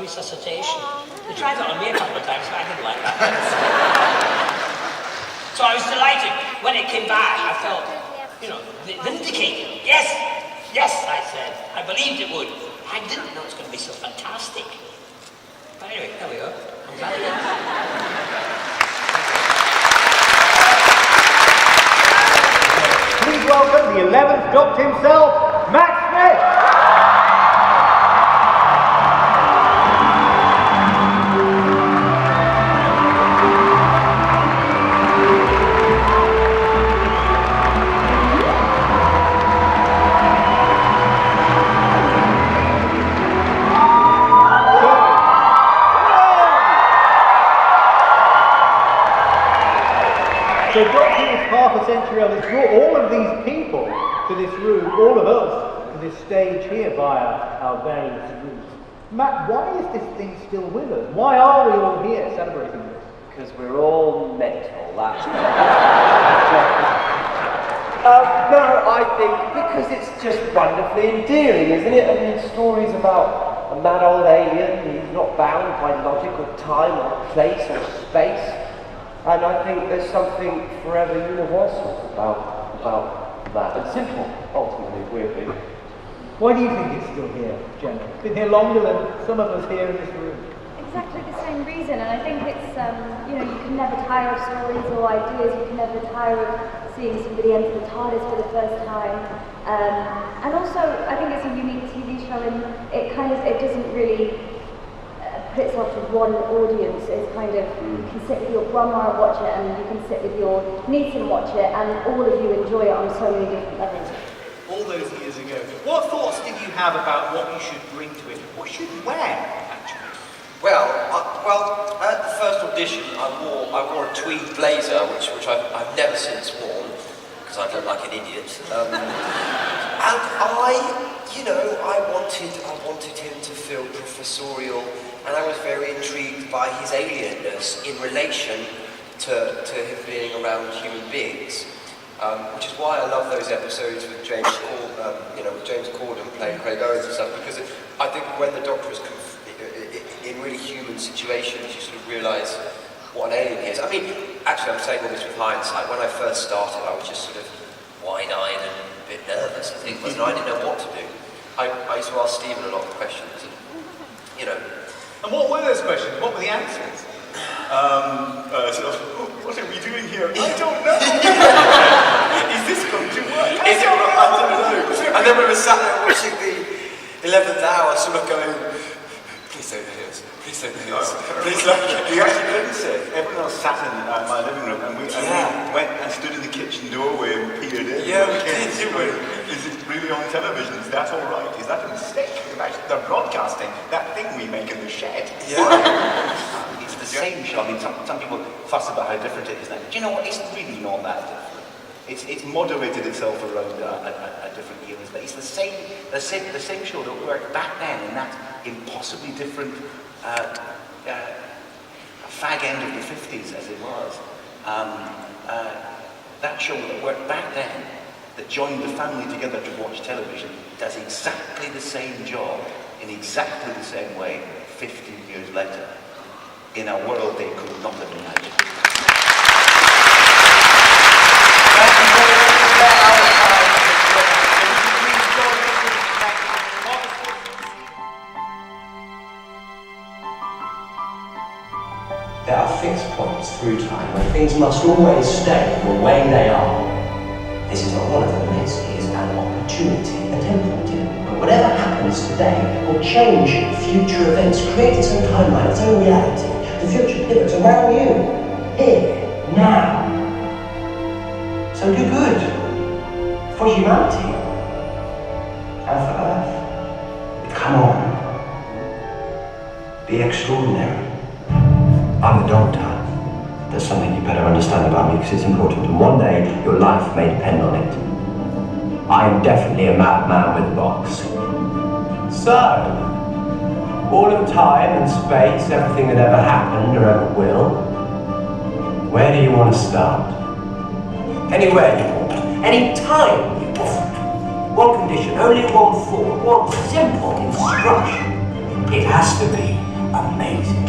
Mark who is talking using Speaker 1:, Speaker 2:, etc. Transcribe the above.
Speaker 1: Resuscitation. They tried that on me a couple of times, but I didn't like that. So I was delighted. When it came back, I felt, vindicated. Yes, yes, I said. I believed it would. I didn't know it was going to be so fantastic. But anyway, there we go. I'm glad it is.
Speaker 2: Please welcome the 11th Doctor himself, Matt Smith! So Doctor was half a century old. It's brought all of these people to this room, all of us, to this stage here via our various routes. Matt, why is this thing still with us? Why are we all here celebrating this?
Speaker 3: Because we're all mental, that's no, I think because it's just wonderfully endearing, isn't it? I mean, stories about a mad old alien who's not bound by logic or time or place or space. And I think there's something forever universal about that. And simple, ultimately, weirdly.
Speaker 2: Why do you think it's still here, Jenna? It's been here longer than some of us here in this room.
Speaker 4: Exactly the same reason, and I think it's, you can never tire of stories or ideas, you can never tire of seeing somebody enter the TARDIS for the first time. And also, I think it's a unique TV show, and it doesn't really put itself to one audience. It's kind of, you can sit with your grandma and watch it, and you can sit with your niece and watch it, and all of you enjoy it on so many different levels.
Speaker 5: All those years ago, what thoughts did you have about what you should bring to it? What should you wear, actually?
Speaker 6: Well, at the first audition, I wore a tweed blazer, which I've never since worn, because I look like an idiot. And I wanted him to feel professorial, and I was very intrigued by his alienness in relation to him being around human beings. Which is why I love those episodes with James Corden playing Craig Owens and stuff, because I think when the Doctor is in really human situations, you sort of realise what an alien he is. I mean, actually, I'm saying all this with hindsight. When I first started, I was just sort of wide-eyed and a bit nervous, I think, because I didn't know what to do. I used to ask Stephen a lot of questions, and, you know.
Speaker 5: And what were those questions? What were the answers?
Speaker 7: Sort of, oh, what are we doing here? I don't know. Is this going to work? I don't know.
Speaker 6: And then we were sat there watching the 11th hour, sort of going, please don't hear us. Please don't hear us. Please don't hear us.
Speaker 7: We actually couldn't sit. Everyone else sat in my living room, and we went and stood in the kitchen doorway and peered in.
Speaker 6: Yeah, we did, didn't we?
Speaker 7: Is it really on television? Is that all right? Is that a mistake? They're broadcasting that thing we make in the shed.
Speaker 6: Yeah.
Speaker 8: It's the same show. I mean, some people fuss about how different it is now. Do you know what? It's really not that different. It's moderated itself around a different eras, but it's the same show that worked back then in that impossibly different fag end of the 50s as it was. That show that worked back then, that joined the family together to watch television, does exactly the same job in exactly the same way 15 years later in a world they could not have imagined.
Speaker 9: There are fixed points through time when things must always stay the way they are. This is not one of them. It is an opportunity, a temporary. But whatever happens today will change future events, create its own timeline, its own reality. The future pivots around you, here, now. So do good for humanity and for Earth. Come on. Be extraordinary. I'm a doctor. There's something you better understand about me because it's important, and one day your life may depend on it. I am definitely a madman with a box. So, all of time and space, everything that ever happened or ever will, where do you want to start? Anywhere you want, any time you want. One condition, only one thought, one simple instruction. It has to be amazing.